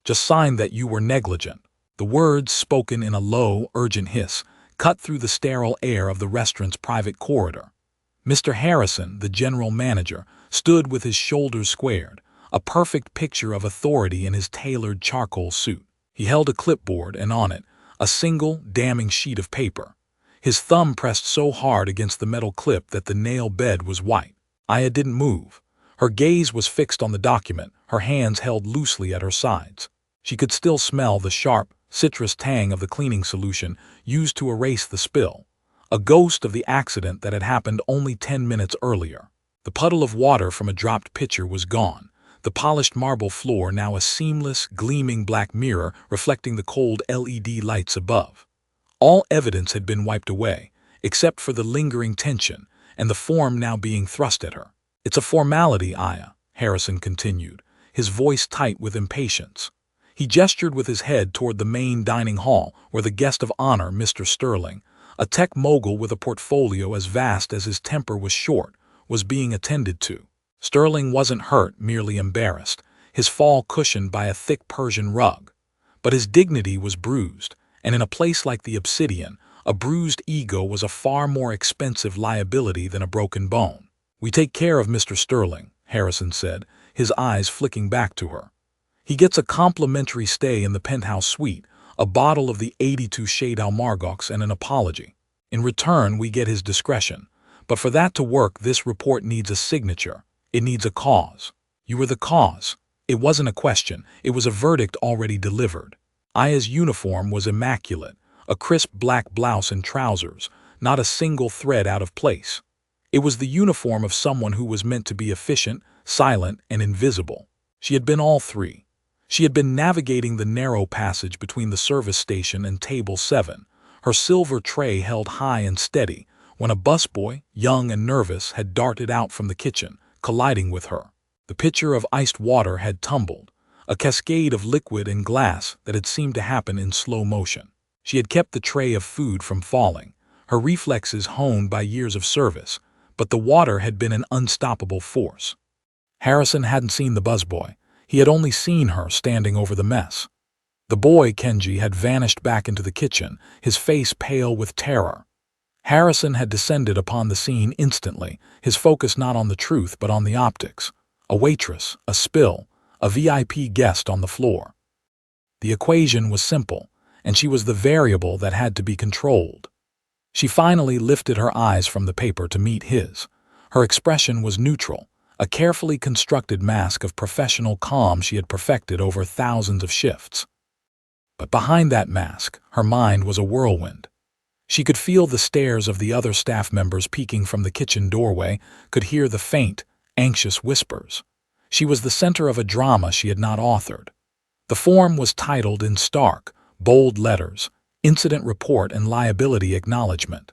Just sign that you were negligent." The words, spoken in a low, urgent hiss, cut through the sterile air of the restaurant's private corridor. Mr. Harrison, the general manager, stood with his shoulders squared, a perfect picture of authority in his tailored charcoal suit. He held a clipboard, and on it, a single, damning sheet of paper. His thumb pressed so hard against the metal clip that the nail bed was white. Aya didn't move. Her gaze was fixed on the document, her hands held loosely at her sides. She could still smell the sharp, citrus tang of the cleaning solution used to erase the spill, a ghost of the accident that had happened only 10 minutes earlier. The puddle of water from a dropped pitcher was gone, the polished marble floor now a seamless, gleaming black mirror reflecting the cold LED lights above. All evidence had been wiped away, except for the lingering tension and the form now being thrust at her. "It's a formality, Aya," Harrison continued, his voice tight with impatience. He gestured with his head toward the main dining hall where the guest of honor, Mr. Sterling, a tech mogul with a portfolio as vast as his temper was short, was being attended to. Sterling wasn't hurt, merely embarrassed, his fall cushioned by a thick Persian rug. But his dignity was bruised, and in a place like the Obsidian, a bruised ego was a far more expensive liability than a broken bone. "We take care of Mr. Sterling," Harrison said, his eyes flicking back to her. "He gets a complimentary stay in the penthouse suite, a bottle of the 82 Shade Almargox, and an apology. In return, we get his discretion. But for that to work, this report needs a signature. It needs a cause. You were the cause." It wasn't a question, it was a verdict already delivered. Aya's uniform was immaculate, a crisp black blouse and trousers, not a single thread out of place. It was the uniform of someone who was meant to be efficient, silent, and invisible. She had been all three. She had been navigating the narrow passage between the service station and table 7, her silver tray held high and steady, when a busboy, young and nervous, had darted out from the kitchen, colliding with her. The pitcher of iced water had tumbled, a cascade of liquid and glass that had seemed to happen in slow motion. She had kept the tray of food from falling, her reflexes honed by years of service, but the water had been an unstoppable force. Harrison hadn't seen the busboy. He had only seen her standing over the mess. The boy, Kenji, had vanished back into the kitchen, his face pale with terror. Harrison had descended upon the scene instantly, his focus not on the truth but on the optics. A waitress, a spill, a VIP guest on the floor. The equation was simple, and she was the variable that had to be controlled. She finally lifted her eyes from the paper to meet his. Her expression was neutral, a carefully constructed mask of professional calm she had perfected over thousands of shifts. But behind that mask, her mind was a whirlwind. She could feel the stares of the other staff members peeking from the kitchen doorway, could hear the faint, anxious whispers. She was the center of a drama she had not authored. The form was titled in stark, bold letters, Incident Report and Liability Acknowledgement.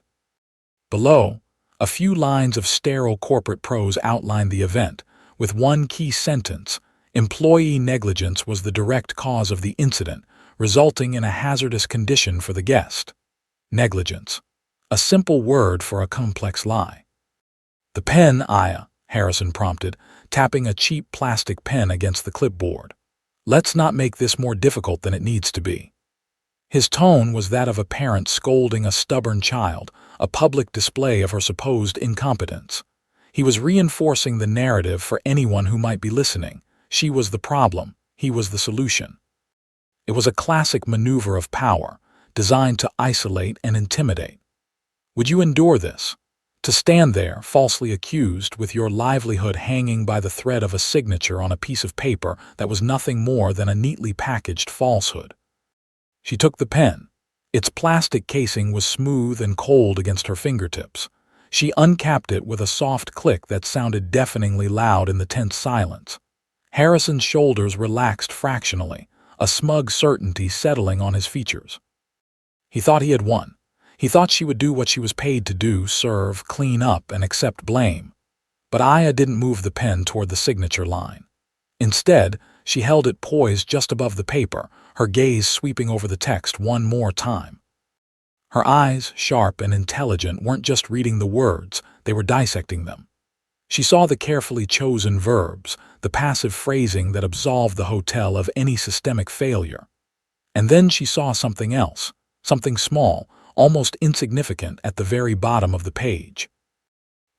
Below, a few lines of sterile corporate prose outlined the event, with one key sentence: employee negligence was the direct cause of the incident, resulting in a hazardous condition for the guest. Negligence. A simple word for a complex lie. "The pen, Aya," Harrison prompted, tapping a cheap plastic pen against the clipboard. "Let's not make this more difficult than it needs to be." His tone was that of a parent scolding a stubborn child, a public display of her supposed incompetence. He was reinforcing the narrative for anyone who might be listening. She was the problem, he was the solution. It was a classic maneuver of power, designed to isolate and intimidate. Would you endure this? To stand there, falsely accused, with your livelihood hanging by the thread of a signature on a piece of paper that was nothing more than a neatly packaged falsehood? She took the pen. Its plastic casing was smooth and cold against her fingertips. She uncapped it with a soft click that sounded deafeningly loud in the tense silence. Harrison's shoulders relaxed fractionally, a smug certainty settling on his features. He thought he had won. He thought she would do what she was paid to do, serve, clean up, and accept blame. But Aya didn't move the pen toward the signature line. Instead, she held it poised just above the paper, her gaze sweeping over the text one more time. Her eyes, sharp and intelligent, weren't just reading the words, they were dissecting them. She saw the carefully chosen verbs, the passive phrasing that absolved the hotel of any systemic failure. And then she saw something else, something small, almost insignificant at the very bottom of the page.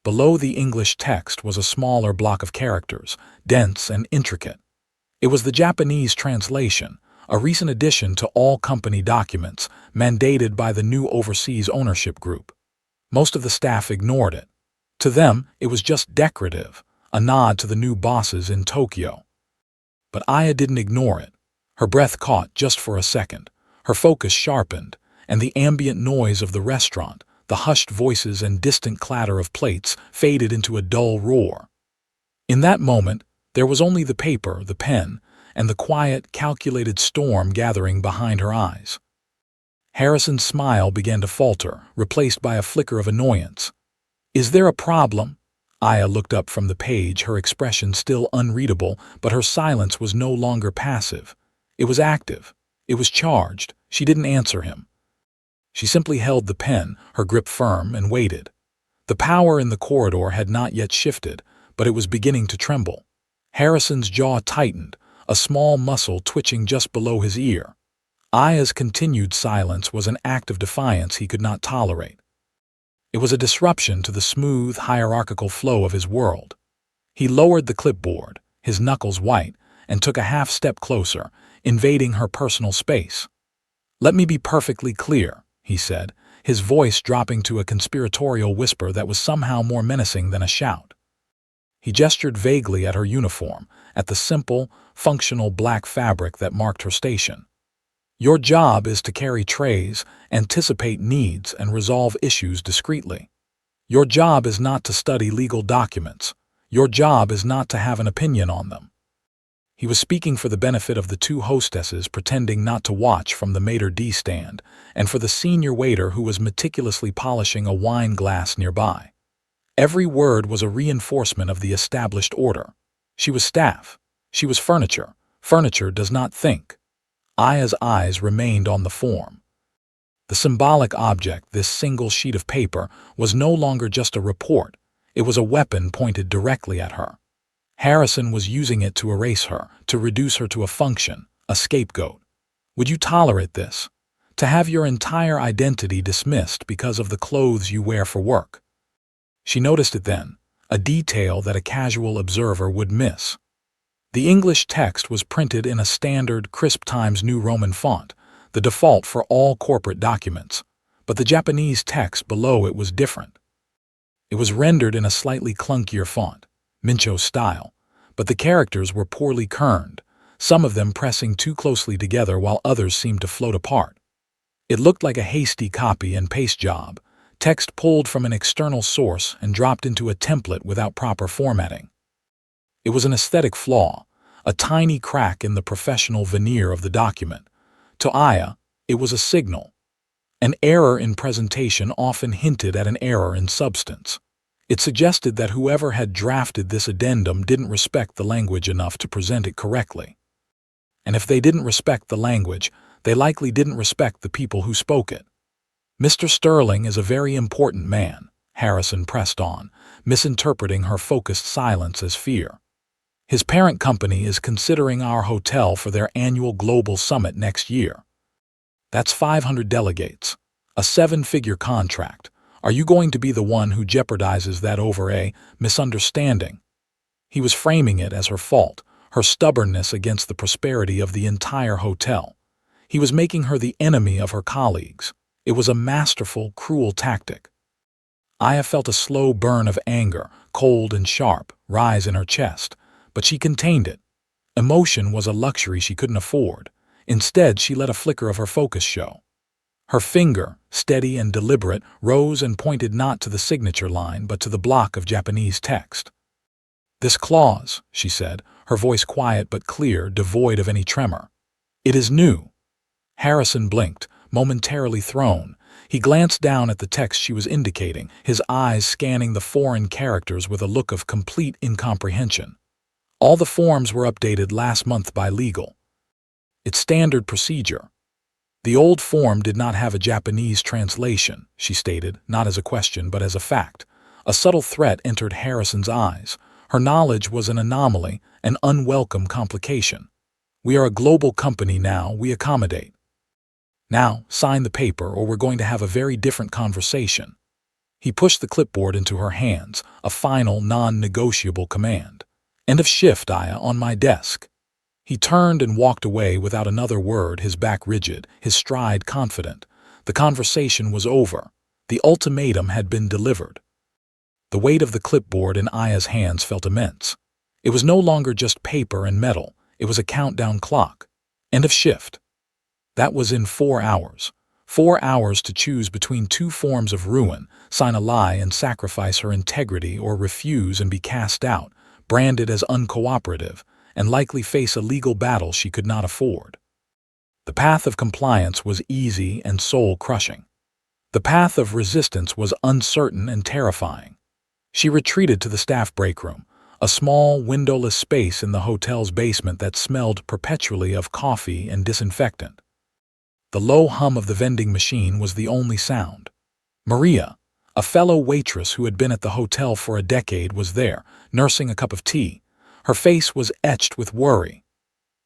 Below the English text was a smaller block of characters, dense and intricate. It was the Japanese translation, a recent addition to all company documents, mandated by the new overseas ownership group. Most of the staff ignored it. To them, it was just decorative, a nod to the new bosses in Tokyo. But Aya didn't ignore it. Her breath caught just for a second, her focus sharpened, and the ambient noise of the restaurant, the hushed voices and distant clatter of plates, faded into a dull roar. In that moment, there was only the paper, the pen, and the quiet, calculated storm gathering behind her eyes. Harrison's smile began to falter, replaced by a flicker of annoyance. "Is there a problem?" Aya looked up from the page, her expression still unreadable, but her silence was no longer passive. It was active. It was charged. She didn't answer him. She simply held the pen, her grip firm, and waited. The power in the corridor had not yet shifted, but it was beginning to tremble. Harrison's jaw tightened, a small muscle twitching just below his ear. Aya's continued silence was an act of defiance he could not tolerate. It was a disruption to the smooth, hierarchical flow of his world. He lowered the clipboard, his knuckles white, and took a half step closer, invading her personal space. "Let me be perfectly clear," he said, his voice dropping to a conspiratorial whisper that was somehow more menacing than a shout. He gestured vaguely at her uniform, at the simple, functional black fabric that marked her station. "Your job is to carry trays, anticipate needs, and resolve issues discreetly. Your job is not to study legal documents. Your job is not to have an opinion on them." He was speaking for the benefit of the two hostesses pretending not to watch from the maitre d' stand, and for the senior waiter who was meticulously polishing a wine glass nearby. Every word was a reinforcement of the established order. She was staff. She was furniture. Furniture does not think. Aya's eyes remained on the form. The symbolic object, this single sheet of paper, was no longer just a report. It was a weapon pointed directly at her. Harrison was using it to erase her, to reduce her to a function, a scapegoat. Would you tolerate this? To have your entire identity dismissed because of the clothes you wear for work? She noticed it then, a detail that a casual observer would miss. The English text was printed in a standard, crisp Times New Roman font, the default for all corporate documents, but the Japanese text below it was different. It was rendered in a slightly clunkier font, Mincho style, but the characters were poorly kerned, some of them pressing too closely together while others seemed to float apart. It looked like a hasty copy and paste job, text pulled from an external source and dropped into a template without proper formatting. It was an aesthetic flaw, a tiny crack in the professional veneer of the document. To Aya, it was a signal. An error in presentation often hinted at an error in substance. It suggested that whoever had drafted this addendum didn't respect the language enough to present it correctly. And if they didn't respect the language, they likely didn't respect the people who spoke it. "Mr. Sterling is a very important man," Harrison pressed on, misinterpreting her focused silence as fear. "His parent company is considering our hotel for their annual global summit next year. That's 500 delegates, a 7-figure contract. Are you going to be the one who jeopardizes that over a misunderstanding?" He was framing it as her fault, her stubbornness against the prosperity of the entire hotel. He was making her the enemy of her colleagues. It was a masterful, cruel tactic. Aya felt a slow burn of anger, cold and sharp, rise in her chest, but she contained it. Emotion was a luxury she couldn't afford. Instead, she let a flicker of her focus show. Her finger, steady and deliberate, rose and pointed not to the signature line but to the block of Japanese text. "This clause," she said, her voice quiet but clear, devoid of any tremor. "It is new." Harrison blinked, momentarily thrown. He glanced down at the text she was indicating, his eyes scanning the foreign characters with a look of complete incomprehension. All the forms were updated last month by legal. It's standard procedure. The old form did not have a Japanese translation, she stated, not as a question but as a fact. A subtle threat entered Harrison's eyes. Her knowledge was an anomaly, an unwelcome complication. "We are a global company now, we accommodate. Now, sign the paper or we're going to have a very different conversation." He pushed the clipboard into her hands, a final, non-negotiable command. "End of shift, Aya, on my desk." He turned and walked away without another word, his back rigid, his stride confident. The conversation was over. The ultimatum had been delivered. The weight of the clipboard in Aya's hands felt immense. It was no longer just paper and metal. It was a countdown clock. End of shift. That was in 4 hours. 4 hours to choose between two forms of ruin, sign a lie and sacrifice her integrity, or refuse and be cast out, branded as uncooperative, and likely face a legal battle she could not afford. The path of compliance was easy and soul-crushing. The path of resistance was uncertain and terrifying. She retreated to the staff break room, a small, windowless space in the hotel's basement that smelled perpetually of coffee and disinfectant. The low hum of the vending machine was the only sound. Maria, a fellow waitress who had been at the hotel for a decade, was there, nursing a cup of tea. Her face was etched with worry.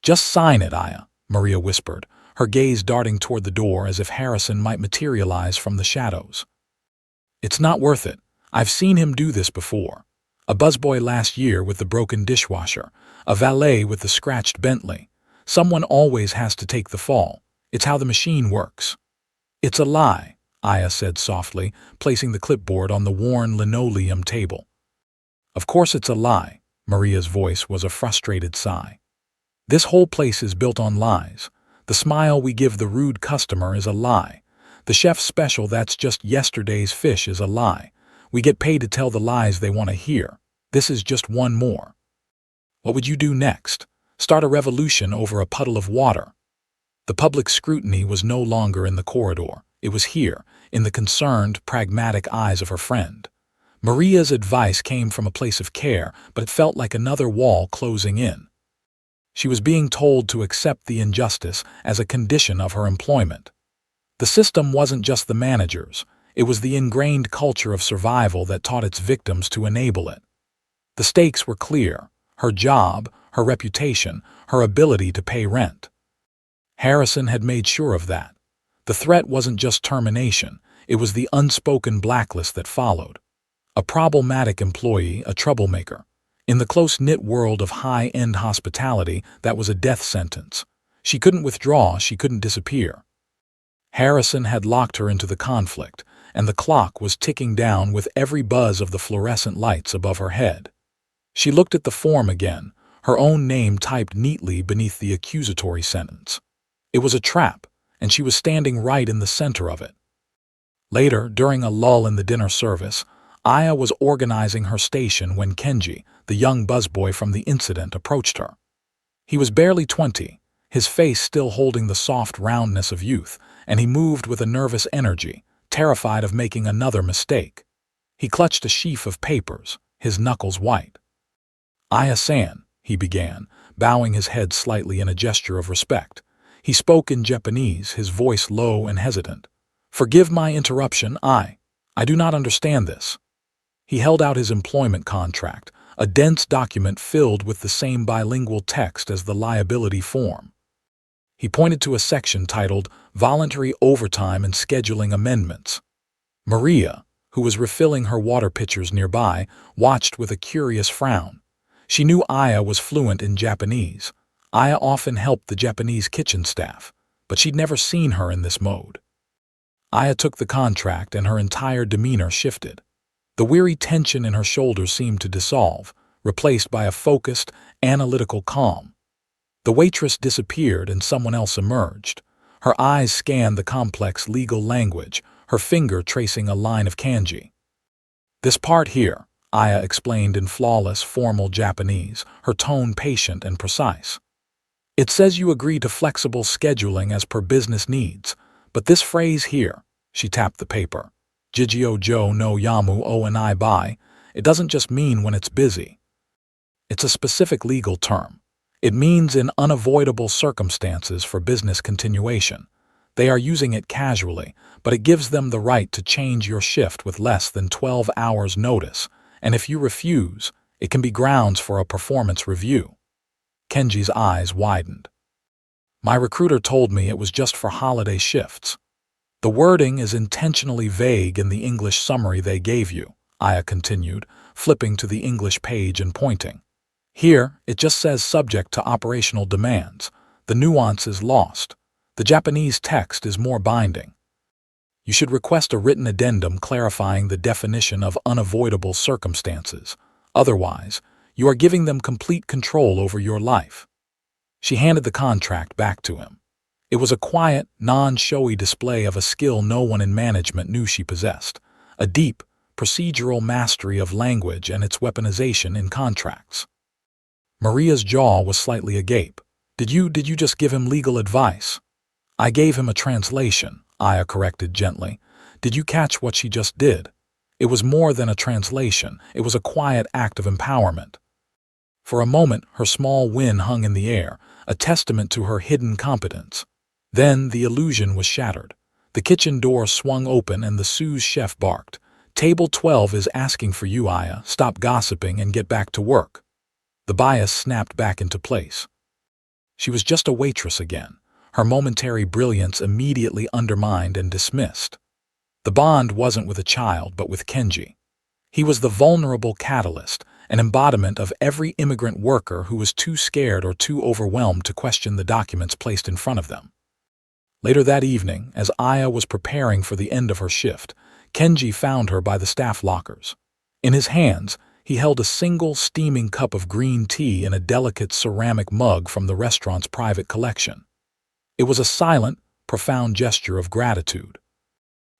"Just sign it, Aya," Maria whispered, her gaze darting toward the door as if Harrison might materialize from the shadows. "It's not worth it. I've seen him do this before. A busboy last year with the broken dishwasher, a valet with the scratched Bentley. Someone always has to take the fall. It's how the machine works." "It's a lie," Aya said softly, placing the clipboard on the worn linoleum table. "Of course it's a lie." Maria's voice was a frustrated sigh. "This whole place is built on lies. The smile we give the rude customer is a lie. The chef's special that's just yesterday's fish is a lie. We get paid to tell the lies they want to hear. This is just one more." "What would you do next? Start a revolution over a puddle of water?" The public scrutiny was no longer in the corridor. It was here, in the concerned, pragmatic eyes of her friend. Maria's advice came from a place of care, but it felt like another wall closing in. She was being told to accept the injustice as a condition of her employment. The system wasn't just the managers. It was the ingrained culture of survival that taught its victims to enable it. The stakes were clear: her job, her reputation, her ability to pay rent. Harrison had made sure of that. The threat wasn't just termination, it was the unspoken blacklist that followed. A problematic employee, a troublemaker. In the close-knit world of high-end hospitality, that was a death sentence. She couldn't withdraw, she couldn't disappear. Harrison had locked her into the conflict, and the clock was ticking down with every buzz of the fluorescent lights above her head. She looked at the form again, her own name typed neatly beneath the accusatory sentence. It was a trap, and she was standing right in the center of it. Later, during a lull in the dinner service, Aya was organizing her station when Kenji, the young busboy from the incident, approached her. He was barely 20, his face still holding the soft roundness of youth, and he moved with a nervous energy, terrified of making another mistake. He clutched a sheaf of papers, his knuckles white. "Aya-san," he began, bowing his head slightly in a gesture of respect. He spoke in Japanese, his voice low and hesitant. "Forgive my interruption, I do not understand this." He held out his employment contract, a dense document filled with the same bilingual text as the liability form. He pointed to a section titled Voluntary Overtime and Scheduling Amendments. Maria, who was refilling her water pitchers nearby, watched with a curious frown. She knew Aya was fluent in Japanese. Aya often helped the Japanese kitchen staff, but she'd never seen her in this mode. Aya took the contract and her entire demeanor shifted. The weary tension in her shoulders seemed to dissolve, replaced by a focused, analytical calm. The waitress disappeared and someone else emerged. Her eyes scanned the complex legal language, her finger tracing a line of kanji. "This part here," Aya explained in flawless, formal Japanese, her tone patient and precise. "It says you agree to flexible scheduling as per business needs, but this phrase here," she tapped the paper, "Jijio jo no yamu o and I bai," it doesn't just mean when it's busy. It's a specific legal term. It means in unavoidable circumstances for business continuation. They are using it casually, but it gives them the right to change your shift with less than 12 hours notice, and if you refuse, it can be grounds for a performance review. Kenji's eyes widened. My recruiter told me it was just for holiday shifts. The wording is intentionally vague in the English summary they gave you, Aya continued, flipping to the English page and pointing. Here, it just says subject to operational demands. The nuance is lost. The Japanese text is more binding. You should request a written addendum clarifying the definition of unavoidable circumstances. Otherwise, you are giving them complete control over your life. She handed the contract back to him. It was a quiet, non-showy display of a skill no one in management knew she possessed, a deep, procedural mastery of language and its weaponization in contracts. Maria's jaw was slightly agape. Did you just give him legal advice? I gave him a translation, Aya corrected gently. Did you catch what she just did? It was more than a translation. It was a quiet act of empowerment. For a moment, her small win hung in the air, a testament to her hidden competence. Then the illusion was shattered. The kitchen door swung open and the sous chef barked. Table 12 is asking for you, Aya. Stop gossiping and get back to work. The bias snapped back into place. She was just a waitress again, her momentary brilliance immediately undermined and dismissed. The bond wasn't with a child, but with Kenji. He was the vulnerable catalyst, an embodiment of every immigrant worker who was too scared or too overwhelmed to question the documents placed in front of them. Later that evening, as Aya was preparing for the end of her shift, Kenji found her by the staff lockers. In his hands, he held a single steaming cup of green tea in a delicate ceramic mug from the restaurant's private collection. It was a silent, profound gesture of gratitude.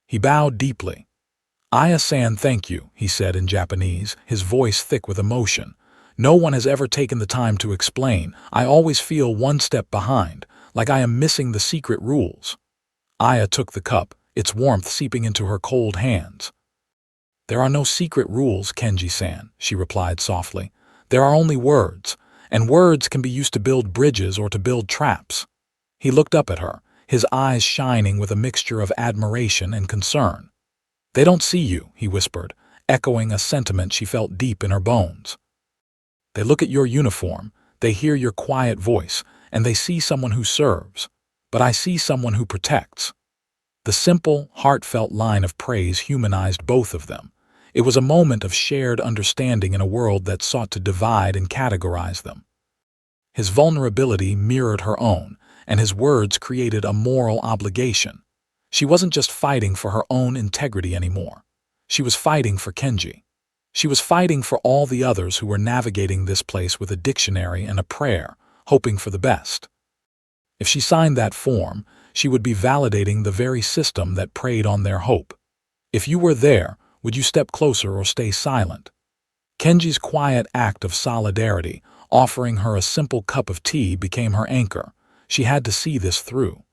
He bowed deeply. Aya-san, thank you, he said in Japanese, his voice thick with emotion. No one has ever taken the time to explain. I always feel one step behind, like I am missing the secret rules. Aya took the cup, its warmth seeping into her cold hands. There are no secret rules, Kenji-san, she replied softly. There are only words, and words can be used to build bridges or to build traps. He looked up at her, his eyes shining with a mixture of admiration and concern. They don't see you, he whispered, echoing a sentiment she felt deep in her bones. They look at your uniform, they hear your quiet voice, and they see someone who serves. But I see someone who protects. The simple, heartfelt line of praise humanized both of them. It was a moment of shared understanding in a world that sought to divide and categorize them. His vulnerability mirrored her own, and his words created a moral obligation. She wasn't just fighting for her own integrity anymore. She was fighting for Kenji. She was fighting for all the others who were navigating this place with a dictionary and a prayer, hoping for the best. If she signed that form, she would be validating the very system that preyed on their hope. If you were there, would you step closer or stay silent? Kenji's quiet act of solidarity, offering her a simple cup of tea, became her anchor. She had to see this through.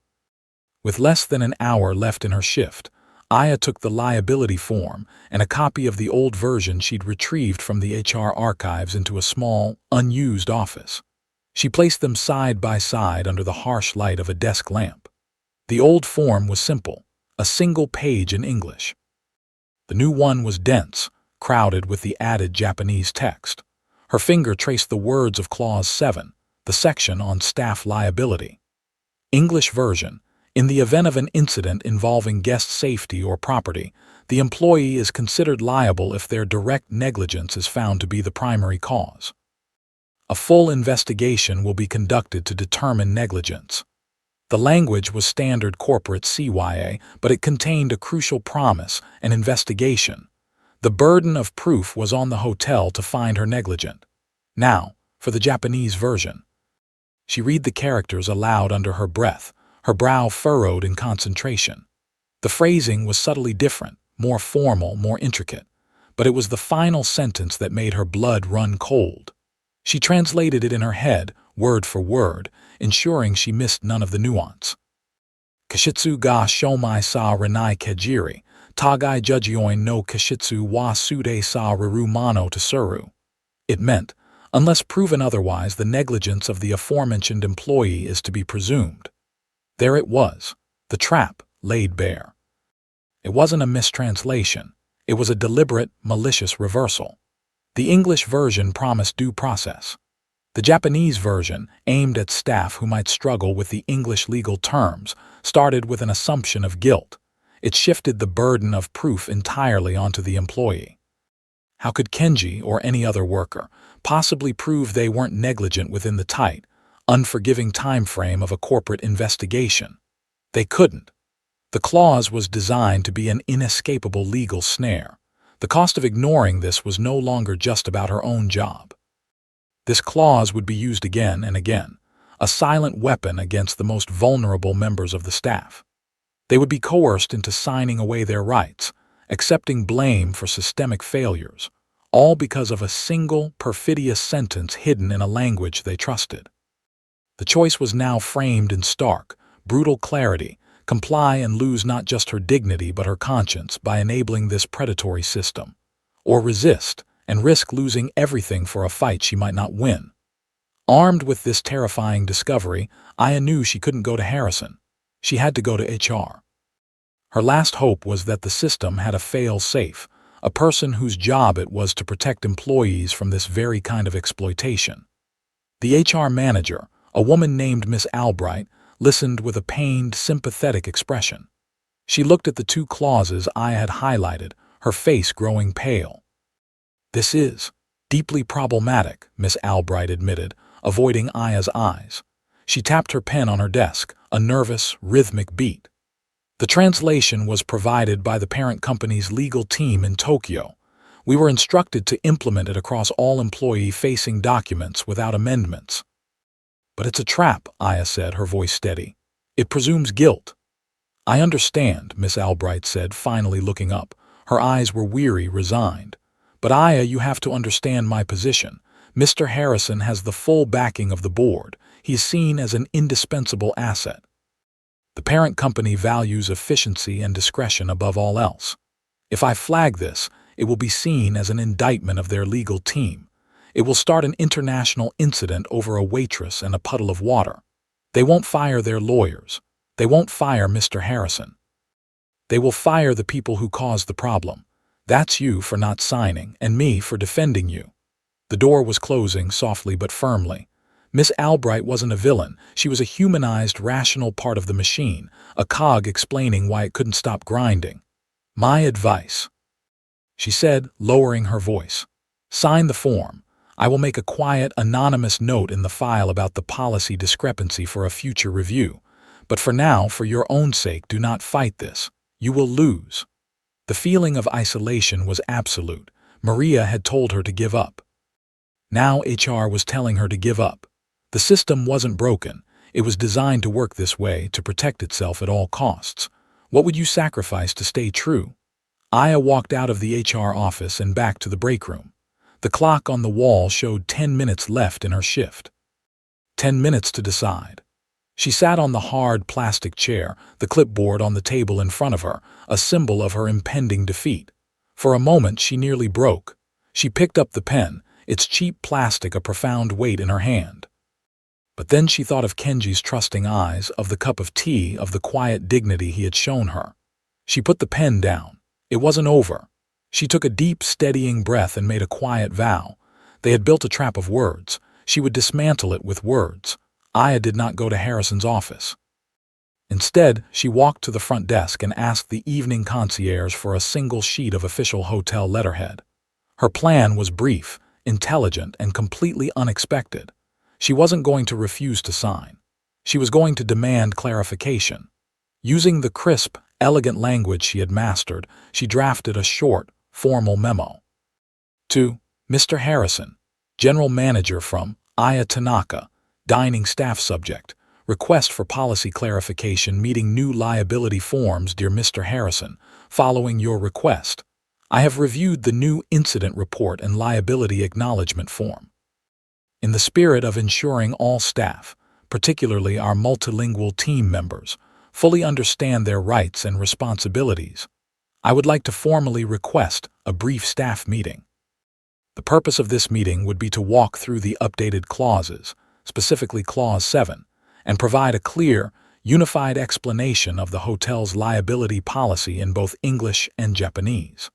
With less than an hour left in her shift, Aya took the liability form and a copy of the old version she'd retrieved from the HR archives into a small, unused office. She placed them side by side under the harsh light of a desk lamp. The old form was simple, a single page in English. The new one was dense, crowded with the added Japanese text. Her finger traced the words of Clause 7, the section on staff liability. English version. In the event of an incident involving guest safety or property, the employee is considered liable if their direct negligence is found to be the primary cause. A full investigation will be conducted to determine negligence. The language was standard corporate CYA, but it contained a crucial promise, an investigation. The burden of proof was on the hotel to find her negligent. Now, for the Japanese version. She read the characters aloud under her breath, her brow furrowed in concentration. The phrasing was subtly different, more formal, more intricate, but it was the final sentence that made her blood run cold. She translated it in her head, word for word, ensuring she missed none of the nuance. Kashitsu ga shomai sa renai kejiri, tagai jujioin no kashitsu wa sude sa riru mano tesuru. It meant, unless proven otherwise, the negligence of the aforementioned employee is to be presumed. There it was, The trap laid bare. It wasn't a mistranslation. It was a deliberate, malicious reversal. The English version promised due process. The Japanese version, aimed at staff who might struggle with the English legal terms, started with an assumption of guilt. It shifted the burden of proof entirely onto the employee. How could Kenji or any other worker possibly prove they weren't negligent within the tight, unforgiving time frame of a corporate investigation? They couldn't. The clause was designed to be an inescapable legal snare. The cost of ignoring this was no longer just about her own job. This clause would be used again and again, a silent weapon against the most vulnerable members of the staff. They would be coerced into signing away their rights, accepting blame for systemic failures, all because of a single, perfidious sentence hidden in a language they trusted. The choice was now framed in stark, brutal clarity: comply and lose not just her dignity but her conscience by enabling this predatory system, or resist and risk losing everything for a fight she might not win. Armed with this terrifying discovery, Aya knew she couldn't go to Harrison. She had to go to HR. Her last hope was that the system had a fail-safe, a person whose job it was to protect employees from this very kind of exploitation. The HR manager, a woman named Miss Albright, listened with a pained, sympathetic expression. She looked at the two clauses Aya had highlighted, her face growing pale. "This is deeply problematic," Miss Albright admitted, avoiding Aya's eyes. She tapped her pen on her desk, a nervous, rhythmic beat. "The translation was provided by the parent company's legal team in Tokyo. We were instructed to implement it across all employee-facing documents without amendments." "But it's a trap," Aya said, her voice steady. "It presumes guilt." "I understand," Miss Albright said, finally looking up. Her eyes were weary, resigned. "But Aya, you have to understand my position. Mr. Harrison has the full backing of the board. He is seen as an indispensable asset. The parent company values efficiency and discretion above all else. If I flag this, it will be seen as an indictment of their legal team. It will start an international incident over a waitress and a puddle of water. They won't fire their lawyers. They won't fire Mr. Harrison. They will fire the people who caused the problem. That's you for not signing, and me for defending you." The door was closing softly but firmly. Miss Albright wasn't a villain. She was a humanized, rational part of the machine, a cog explaining why it couldn't stop grinding. "My advice," she said, lowering her voice. "Sign the form. I will make a quiet, anonymous note in the file about the policy discrepancy for a future review. But for now, for your own sake, do not fight this. You will lose." The feeling of isolation was absolute. Maria had told her to give up. Now HR was telling her to give up. The system wasn't broken. It was designed to work this way, to protect itself at all costs. What would you sacrifice to stay true? Aya walked out of the HR office and back to the break room. The clock on the wall showed 10 minutes left in her shift. 10 minutes to decide. She sat on the hard plastic chair, the clipboard on the table in front of her, a symbol of her impending defeat. For a moment she nearly broke. She picked up the pen, its cheap plastic a profound weight in her hand. But then she thought of Kenji's trusting eyes, of the cup of tea, of the quiet dignity he had shown her. She put the pen down. It wasn't over. She took a deep, steadying breath and made a quiet vow. They had built a trap of words. She would dismantle it with words. Aya did not go to Harrison's office. Instead, she walked to the front desk and asked the evening concierge for a single sheet of official hotel letterhead. Her plan was brief, intelligent, and completely unexpected. She wasn't going to refuse to sign. She was going to demand clarification. Using the crisp, elegant language she had mastered, she drafted a short, formal memo. To Mr. Harrison, General Manager from Aya Tanaka, Dining Staff Subject, Request for Policy Clarification meeting new liability forms. Dear Mr. Harrison, following your request, I have reviewed the new incident report and liability acknowledgement form. In the spirit of ensuring all staff, particularly our multilingual team members, fully understand their rights and responsibilities, I would like to formally request a brief staff meeting. The purpose of this meeting would be to walk through the updated clauses, specifically Clause 7, and provide a clear, unified explanation of the hotel's liability policy in both English and Japanese.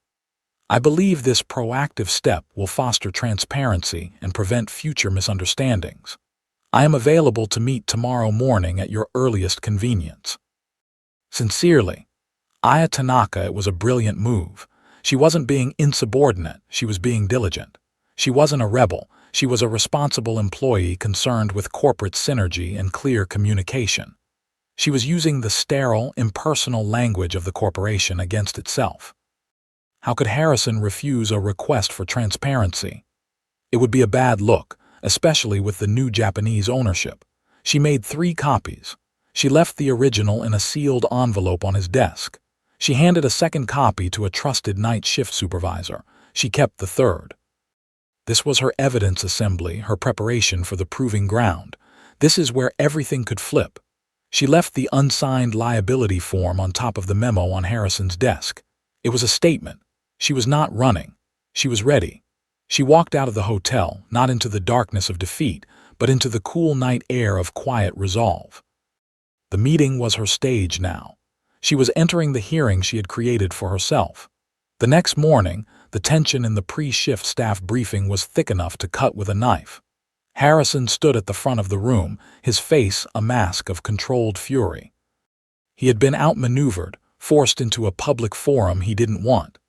I believe this proactive step will foster transparency and prevent future misunderstandings. I am available to meet tomorrow morning at your earliest convenience. Sincerely, Aya Tanaka. It was a brilliant move. She wasn't being insubordinate, she was being diligent. She wasn't a rebel, she was a responsible employee concerned with corporate synergy and clear communication. She was using the sterile, impersonal language of the corporation against itself. How could Harrison refuse a request for transparency? It would be a bad look, especially with the new Japanese ownership. She made 3 copies. She left the original in a sealed envelope on his desk. She handed a second copy to a trusted night shift supervisor. She kept the third. This was her evidence assembly, her preparation for the proving ground. This is where everything could flip. She left the unsigned liability form on top of the memo on Harrison's desk. It was a statement. She was not running. She was ready. She walked out of the hotel, not into the darkness of defeat, but into the cool night air of quiet resolve. The meeting was her stage now. She was entering the hearing she had created for herself. The next morning, the tension in the pre-shift staff briefing was thick enough to cut with a knife. Harrison stood at the front of the room, his face a mask of controlled fury. He had been outmaneuvered, forced into a public forum he didn't want.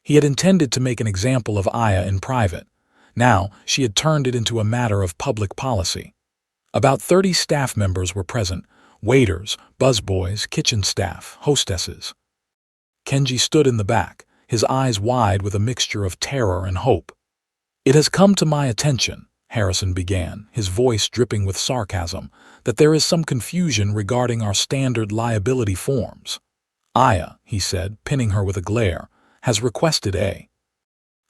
He had intended to make an example of Aya in private. Now, she had turned it into a matter of public policy. About 30 staff members were present: waiters, busboys, kitchen staff, hostesses. Kenji stood in the back, his eyes wide with a mixture of terror and hope. "It has come to my attention," Harrison began, his voice dripping with sarcasm, "that there is some confusion regarding our standard liability forms. Aya," he said, pinning her with a glare, "has requested a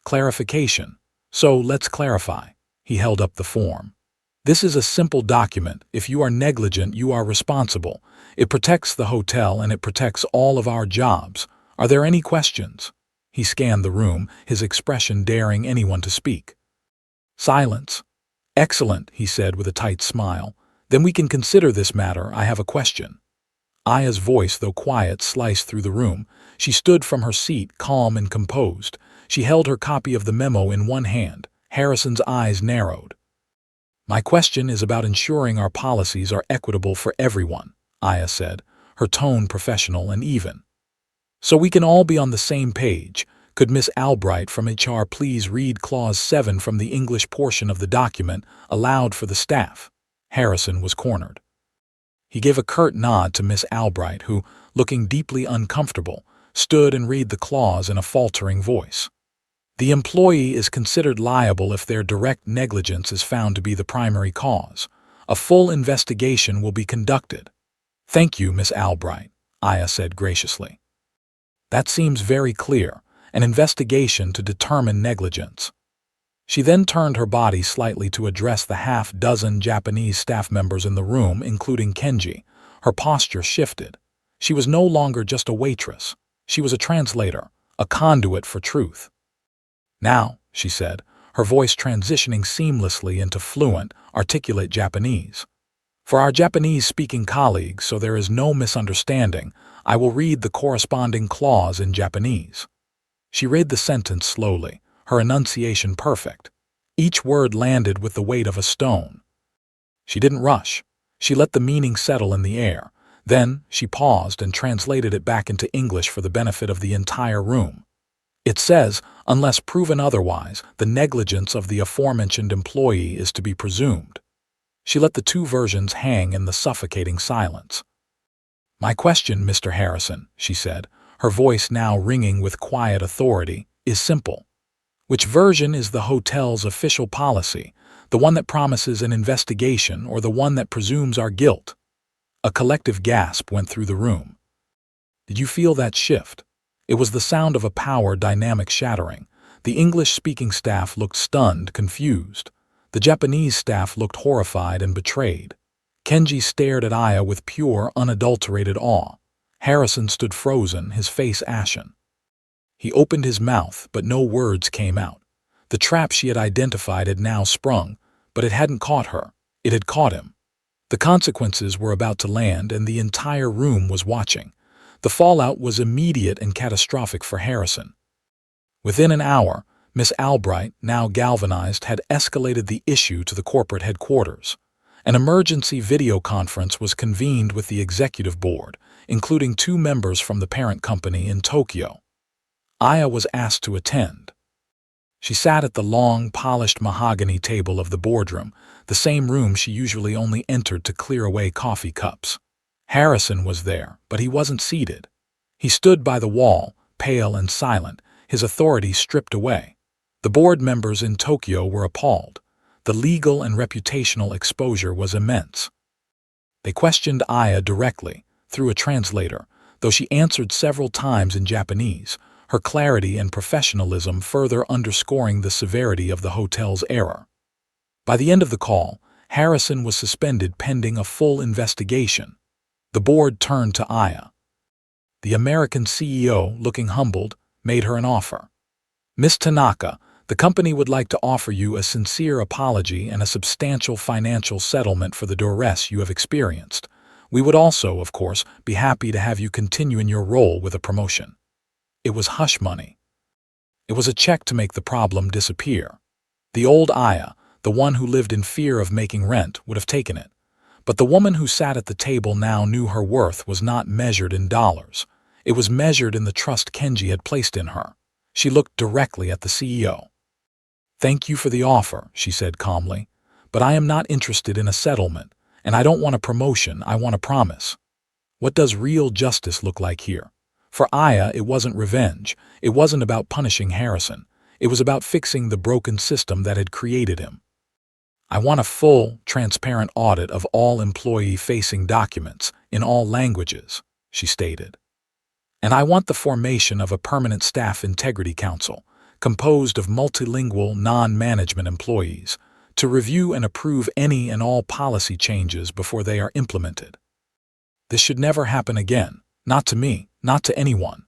clarification. So let's clarify." He held up the form. "This is a simple document. If you are negligent, you are responsible. It protects the hotel and it protects all of our jobs. Are there any questions?" He scanned the room, his expression daring anyone to speak. Silence. "Excellent," he said with a tight smile. "Then we can consider this matter. I have a question." Aya's voice, though quiet, sliced through the room. She stood from her seat, calm and composed. She held her copy of the memo in one hand. Harrison's eyes narrowed. "My question is about ensuring our policies are equitable for everyone," Aya said, her tone professional and even. "So we can all be on the same page, could Miss Albright from HR please read Clause 7 from the English portion of the document, aloud for the staff?" Harrison was cornered. He gave a curt nod to Miss Albright, who, looking deeply uncomfortable, stood and read the clause in a faltering voice. "The employee is considered liable if their direct negligence is found to be the primary cause. A full investigation will be conducted." "Thank you, Miss Albright," Aya said graciously. "That seems very clear, an investigation to determine negligence." She then turned her body slightly to address the half-dozen Japanese staff members in the room, including Kenji. Her posture shifted. She was no longer just a waitress. She was a translator, a conduit for truth. "Now," she said, her voice transitioning seamlessly into fluent, articulate Japanese. "For our Japanese-speaking colleagues, so there is no misunderstanding, I will read the corresponding clause in Japanese." She read the sentence slowly, her enunciation perfect. Each word landed with the weight of a stone. She didn't rush. She let the meaning settle in the air. Then she paused and translated it back into English for the benefit of the entire room. "It says, unless proven otherwise, the negligence of the aforementioned employee is to be presumed." She let the 2 versions hang in the suffocating silence. "My question, Mr. Harrison," she said, her voice now ringing with quiet authority, "is simple. Which version is the hotel's official policy, the one that promises an investigation or the one that presumes our guilt?" A collective gasp went through the room. Did you feel that shift? It was the sound of a power dynamic shattering. The English-speaking staff looked stunned, confused. The Japanese staff looked horrified and betrayed. Kenji stared at Aya with pure, unadulterated awe. Harrison stood frozen, his face ashen. He opened his mouth, but no words came out. The trap she had identified had now sprung, but it hadn't caught her. It had caught him. The consequences were about to land, and the entire room was watching. The fallout was immediate and catastrophic for Harrison. Within an hour, Miss Albright, now galvanized, had escalated the issue to the corporate headquarters. An emergency video conference was convened with the executive board, including 2 members from the parent company in Tokyo. Aya was asked to attend. She sat at the long, polished mahogany table of the boardroom, the same room she usually only entered to clear away coffee cups. Harrison was there, but he wasn't seated. He stood by the wall, pale and silent, his authority stripped away. The board members in Tokyo were appalled. The legal and reputational exposure was immense. They questioned Aya directly, through a translator, though she answered several times in Japanese, her clarity and professionalism further underscoring the severity of the hotel's error. By the end of the call, Harrison was suspended pending a full investigation. The board turned to Aya. The American CEO, looking humbled, made her an offer. "Miss Tanaka, the company would like to offer you a sincere apology and a substantial financial settlement for the duress you have experienced. We would also, of course, be happy to have you continue in your role with a promotion." It was hush money. It was a check to make the problem disappear. The old Aya, the one who lived in fear of making rent, would have taken it. But the woman who sat at the table now knew her worth was not measured in dollars. It was measured in the trust Kenji had placed in her. She looked directly at the CEO. "Thank you for the offer," she said calmly, "but I am not interested in a settlement, and I don't want a promotion, I want a promise." What does real justice look like here? For Aya, it wasn't revenge. It wasn't about punishing Harrison. It was about fixing the broken system that had created him. "I want a full, transparent audit of all employee-facing documents, in all languages," she stated. "And I want the formation of a permanent staff integrity council, composed of multilingual, non-management employees, to review and approve any and all policy changes before they are implemented. This should never happen again, not to me, not to anyone."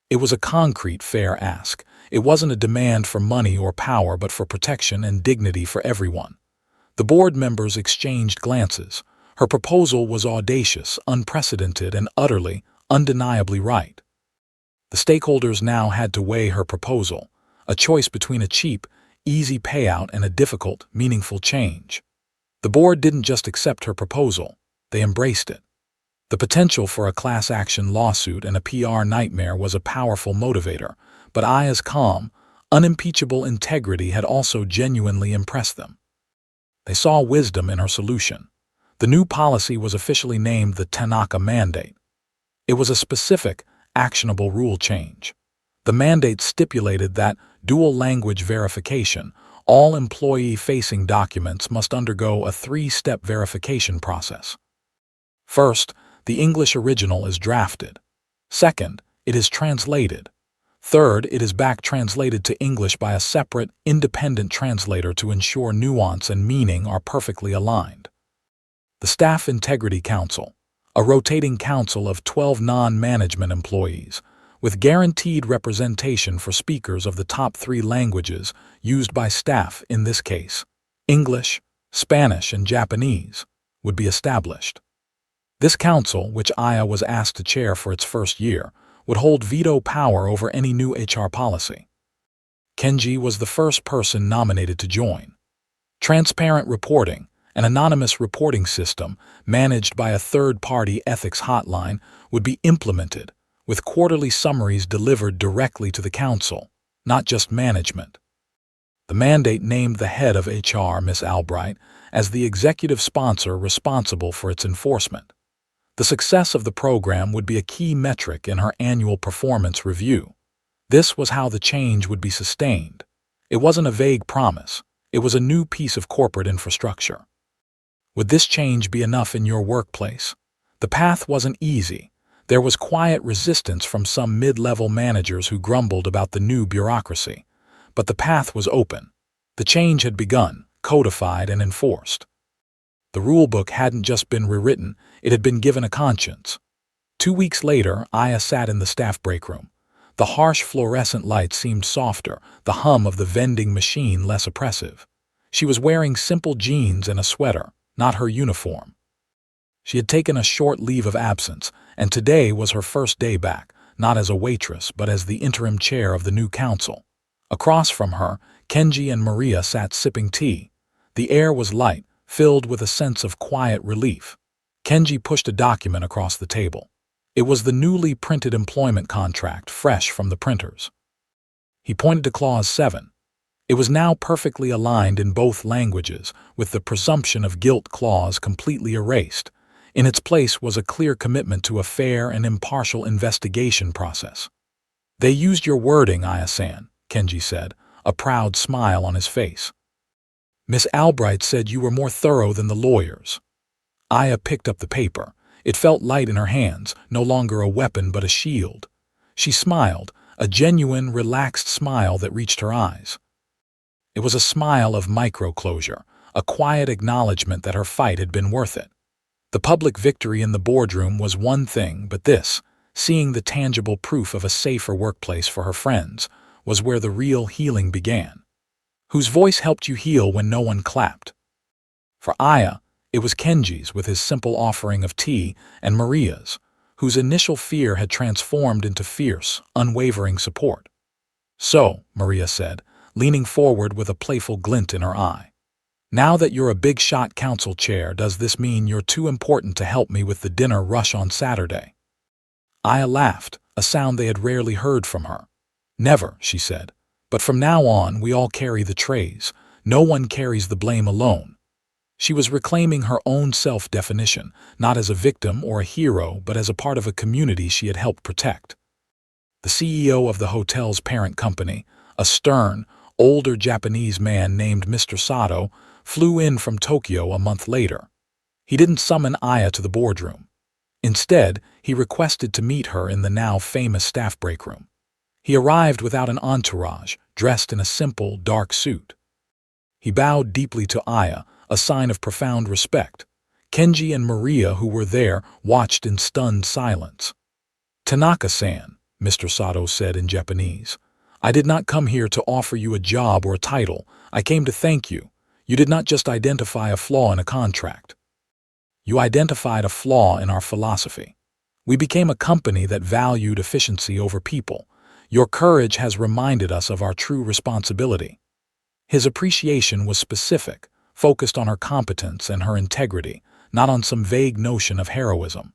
It was a concrete, fair ask. It wasn't a demand for money or power, but for protection and dignity for everyone. The board members exchanged glances. Her proposal was audacious, unprecedented, and utterly, undeniably right. The stakeholders now had to weigh her proposal, a choice between a cheap, easy payout and a difficult, meaningful change. The board didn't just accept her proposal, they embraced it. The potential for a class action lawsuit and a PR nightmare was a powerful motivator, but Aya's calm, unimpeachable integrity had also genuinely impressed them. They saw wisdom in her solution. The new policy was officially named the Tanaka Mandate. It was a specific, actionable rule change. The mandate stipulated that dual language verification, all employee-facing documents must undergo a 3-step verification process. First, the English original is drafted. Second, it is translated. Third, it is back translated to English by a separate, independent translator to ensure nuance and meaning are perfectly aligned. The Staff Integrity Council, a rotating council of 12 non-management employees, with guaranteed representation for speakers of the top 3 languages used by staff in this case, English, Spanish, and Japanese, would be established. This council, which Aya was asked to chair for its first year, would hold veto power over any new HR policy. Kenji was the first person nominated to join. Transparent reporting, an anonymous reporting system managed by a third-party ethics hotline, would be implemented, with quarterly summaries delivered directly to the council, not just management. The mandate named the head of HR, Miss Albright, as the executive sponsor responsible for its enforcement. The success of the program would be a key metric in her annual performance review. This was how the change would be sustained. It wasn't a vague promise. It was a new piece of corporate infrastructure. Would this change be enough in your workplace? The path wasn't easy. There was quiet resistance from some mid-level managers who grumbled about the new bureaucracy. But the path was open. The change had begun, codified and enforced. The rulebook hadn't just been rewritten, it had been given a conscience. 2 weeks later, Aya sat in the staff break room. The harsh fluorescent light seemed softer, the hum of the vending machine less oppressive. She was wearing simple jeans and a sweater, not her uniform. She had taken a short leave of absence, and today was her first day back, not as a waitress but as the interim chair of the new council. Across from her, Kenji and Maria sat sipping tea. The air was light, filled with a sense of quiet relief. Kenji pushed a document across the table. It was the newly printed employment contract, fresh from the printers. He pointed to Clause 7. It was now perfectly aligned in both languages, with the presumption of guilt clause completely erased. In its place was a clear commitment to a fair and impartial investigation process. "They used your wording, Aya-san," Kenji said, a proud smile on his face. "Miss Albright said you were more thorough than the lawyers." Aya picked up the paper. It felt light in her hands, no longer a weapon but a shield. She smiled, a genuine, relaxed smile that reached her eyes. It was a smile of micro-closure, a quiet acknowledgement that her fight had been worth it. The public victory in the boardroom was one thing, but this, seeing the tangible proof of a safer workplace for her friends, was where the real healing began. Whose voice helped you heal when no one clapped? For Aya, it was Kenji's with his simple offering of tea, and Maria's, whose initial fear had transformed into fierce, unwavering support. "So," Maria said, leaning forward with a playful glint in her eye, "now that you're a big-shot council chair, does this mean you're too important to help me with the dinner rush on Saturday?" Aya laughed, a sound they had rarely heard from her. "Never," she said. "But from now on, we all carry the trays. No one carries the blame alone." She was reclaiming her own self-definition, not as a victim or a hero, but as a part of a community she had helped protect. The CEO of the hotel's parent company, a stern, older Japanese man named Mr. Sato, flew in from Tokyo a month later. He didn't summon Aya to the boardroom. Instead, he requested to meet her in the now famous staff break room. He arrived without an entourage, dressed in a simple, dark suit. He bowed deeply to Aya, a sign of profound respect. Kenji and Maria, who were there, watched in stunned silence. "Tanaka-san," Mr. Sato said in Japanese, "I did not come here to offer you a job or a title. I came to thank you. You did not just identify a flaw in a contract. You identified a flaw in our philosophy. We became a company that valued efficiency over people. Your courage has reminded us of our true responsibility." His appreciation was specific, focused on her competence and her integrity, not on some vague notion of heroism.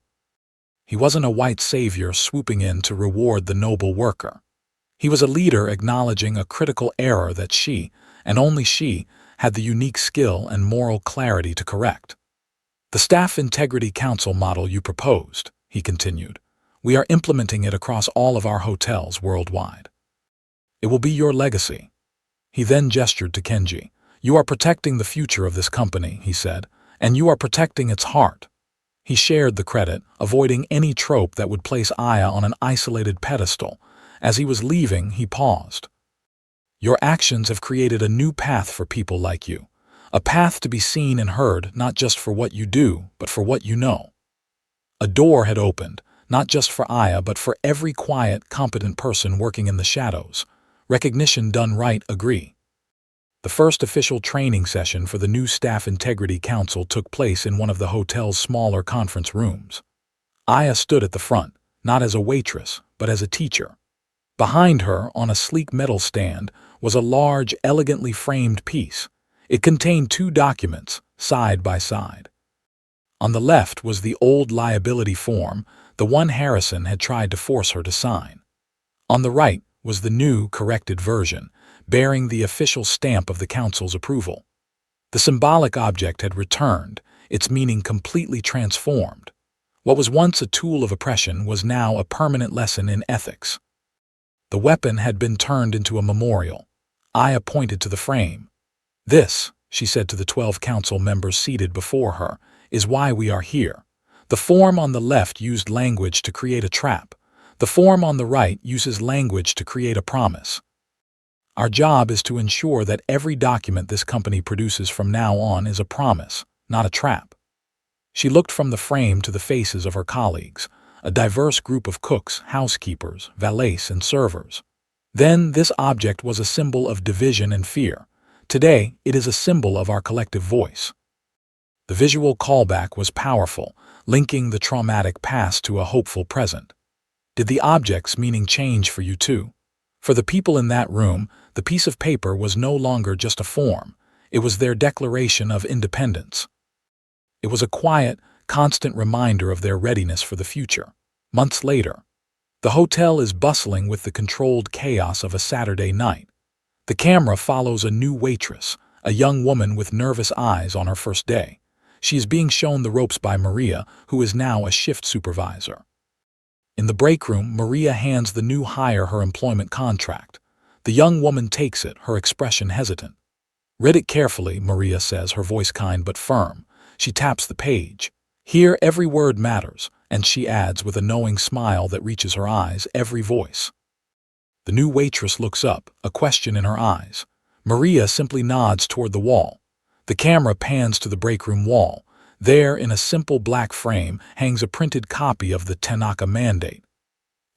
He wasn't a white savior swooping in to reward the noble worker. He was a leader acknowledging a critical error that she, and only she, had the unique skill and moral clarity to correct. "The Staff Integrity Council model you proposed," he continued, "we are implementing it across all of our hotels worldwide. It will be your legacy." He then gestured to Kenji. "You are protecting the future of this company," he said, "and you are protecting its heart." He shared the credit, avoiding any trope that would place Aya on an isolated pedestal. As he was leaving, he paused. "Your actions have created a new path for people like you, a path to be seen and heard not just for what you do, but for what you know." A door had opened, not just for Aya, but for every quiet, competent person working in the shadows. Recognition done right, agree. The first official training session for the new Staff Integrity Council took place in one of the hotel's smaller conference rooms. Aya stood at the front, not as a waitress, but as a teacher. Behind her, on a sleek metal stand, was a large, elegantly framed piece. It contained two documents, side by side. On the left was the old liability form, the one Harrison had tried to force her to sign. On the right was the new, corrected version, bearing the official stamp of the council's approval. The symbolic object had returned, its meaning completely transformed. What was once a tool of oppression was now a permanent lesson in ethics. The weapon had been turned into a memorial. Aya pointed to the frame. "This," she said to the 12 council members seated before her, "is why we are here." The form on the left used language to create a trap. The form on the right uses language to create a promise. "Our job is to ensure that every document this company produces from now on is a promise, not a trap." She looked from the frame to the faces of her colleagues, a diverse group of cooks, housekeepers, valets, and servers. Then this object was a symbol of division and fear. Today, it is a symbol of our collective voice. The visual callback was powerful, linking the traumatic past to a hopeful present. Did the object's meaning change for you too? For the people in that room, the piece of paper was no longer just a form. It was their declaration of independence. It was a quiet, constant reminder of their readiness for the future. Months later, the hotel is bustling with the controlled chaos of a Saturday night. The camera follows a new waitress, a young woman with nervous eyes on her first day. She is being shown the ropes by Maria, who is now a shift supervisor. In the break room, Maria hands the new hire her employment contract. The young woman takes it, her expression hesitant. "Read it carefully," Maria says, her voice kind but firm. She taps the page. "Here, every word matters," and she adds with a knowing smile that reaches her eyes, "every voice." The new waitress looks up, a question in her eyes. Maria simply nods toward the wall. The camera pans to the break room wall. There, in a simple black frame, hangs a printed copy of the Tanaka Mandate.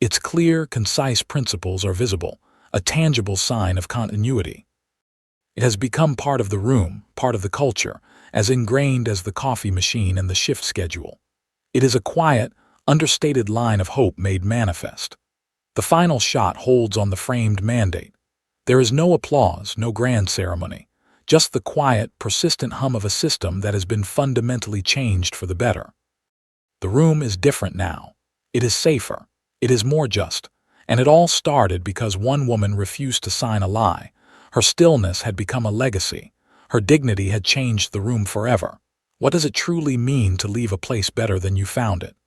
Its clear, concise principles are visible, a tangible sign of continuity. It has become part of the room, part of the culture, as ingrained as the coffee machine and the shift schedule. It is a quiet, understated line of hope made manifest. The final shot holds on the framed mandate. There is no applause, no grand ceremony. Just the quiet, persistent hum of a system that has been fundamentally changed for the better. The room is different now. It is safer. It is more just. And it all started because one woman refused to sign a lie. Her stillness had become a legacy. Her dignity had changed the room forever. What does it truly mean to leave a place better than you found it?